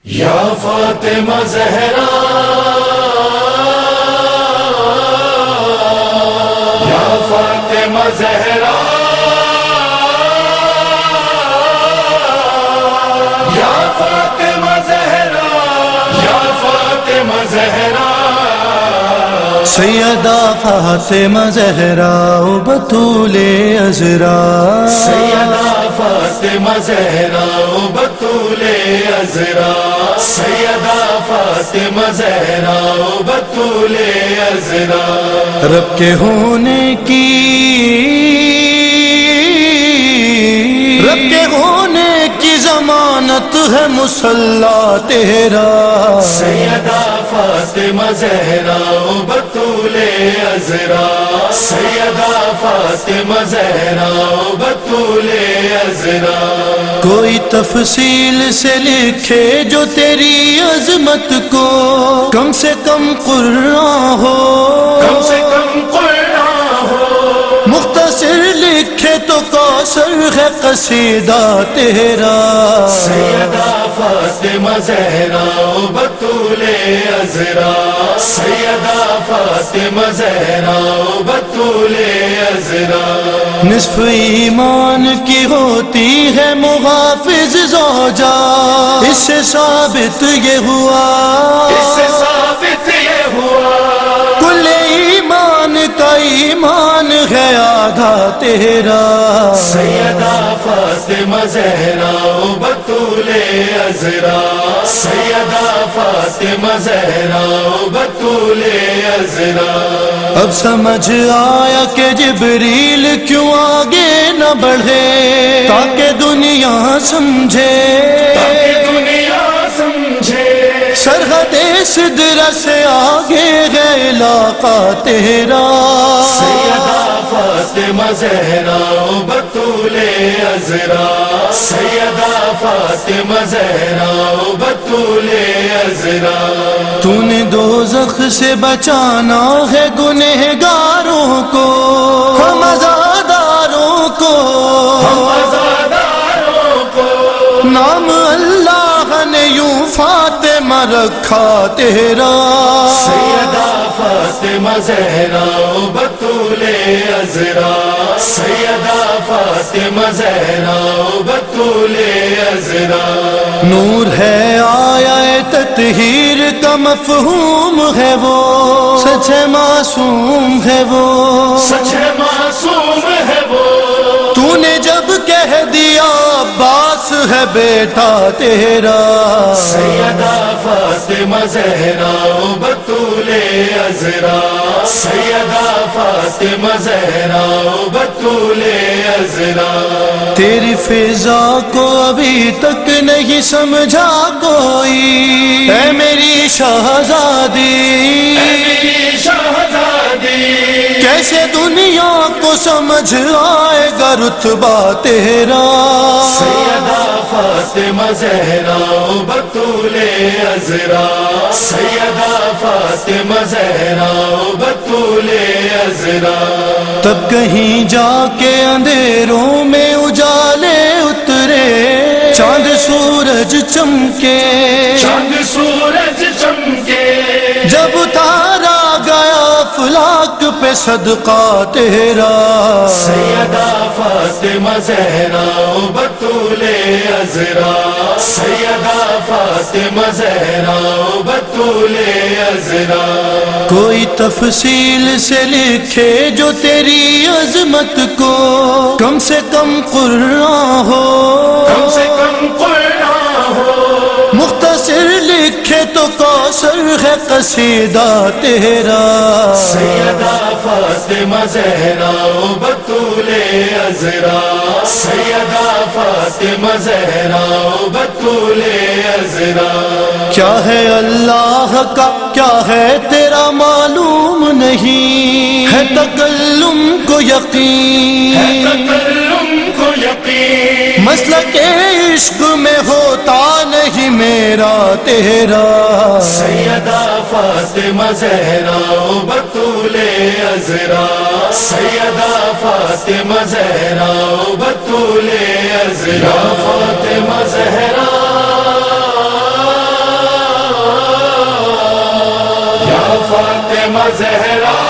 یا فاطمہ زہرا یا فاطمہ زہرا یا فاطمہ زہرا یا فاطمہ زہرا سیدہ فاطمہ زہرا بطول عذرا سیدہ فاطمہ زہرا بطول عذرا سیدہ فاطمہ زہرا بطول عذرا رب کے ہونے کی ضمانت ہے مصلی تیرا سیدہ فاطمہ زہرا بطول عذرا سیدہ فاطمہ زہرا بطول عذرا کوئی تفصیل سے لکھے جو تیری عظمت کو کم سے کم قرآن ہو کم سے کم قرآن ہو مختصر لکھے تو کوثر ہے قصیدہ تیرا سیدہ فاطمہ زہرا بطول عذرا سیدہ فاطمہ زہرا بطول عذرا نصف ایمان کی ہوتی ہے محافظ زوجہ اس سے ثابت یہ ہوا اس سے ثابت یہ ہوا کل ایمان کا ایمان ہے آدھا تیرا سیدہ فاطمہ زہرا بطول عذرا سیدہ فاطمہ زہرا بطول عذرا اب سمجھ آیا کہ جبریل کیوں آگے نہ بڑھے تاکہ دنیا سمجھے تاکہ دنیا سمجھے سرحد سدرہ سے آگے ہے علاقہ تیرا سیدہ فاطمہ زہرا بطول عذرا سیدہ فاطمہ زہرا بطول عذرا تو نے دوزخ سے بچانا ہے گنہگاروں کو ہم عزاداروں کو ہم عزاداروں کو نام اللہ نے یوں فاطمہ رکھا تیرا سیدہ فاطمہ زہرا بطول عذرا سیدہ فاطمہ زہرا بطول عذرا نور ہے آیا تطہیر کا مفہوم ہے وہ سچ معصوم ہے وہ سچ معصوم ہے وہ تو نے جب کہہ دیا عباس ہے بیٹا تیرا سیدہ فاطمہ زہرا بطول عذرا سیدہ فاطمہ زہرا بطول عذرا تیری فضا کو ابھی تک نہیں سمجھا کوئی اے میری شہزادی اے میری شہزادی کیسے دنیا کو سمجھ آئے گا رتبہ تیرا سیدہ فاطمہ زہرا بطول عذرا سیدہ فاطمہ زہرا بطول عذرا تب کہیں جا کے اندھیروں میں اجالے اترے چاند سورج چمکے چاند سورج چمکے جب اتارا گیا افلاک پہ صدقہ تیرا سیدہ فاطمہ زہرا بطول عذرا سیدہ فاطمہ زہرا بطول عذرا کوئی تفصیل سے لکھے جو تیری عظمت کو کم سے کم قرآن ہو کم سے کم قرآن ہو مختصر لکھے تو کوثر ہے قصیدہ تیرا سیدہ فاطمہ زہرا بطول عذرا سیدہ فاطمہ زہرا بطول عذرا کیا ہے اللہ کا کیا ہے تیرا معلوم نہیں ہے تکلم کو یقین ہے تکلم کو یقین مسلک عشق میں ہوتا نہیں میرا تیرا سیدہ فاطمہ زہرا بطول عذرا سیدہ فاطمہ زہرا بطول عذرا فاطمہ زہرا فاطمہ زہرا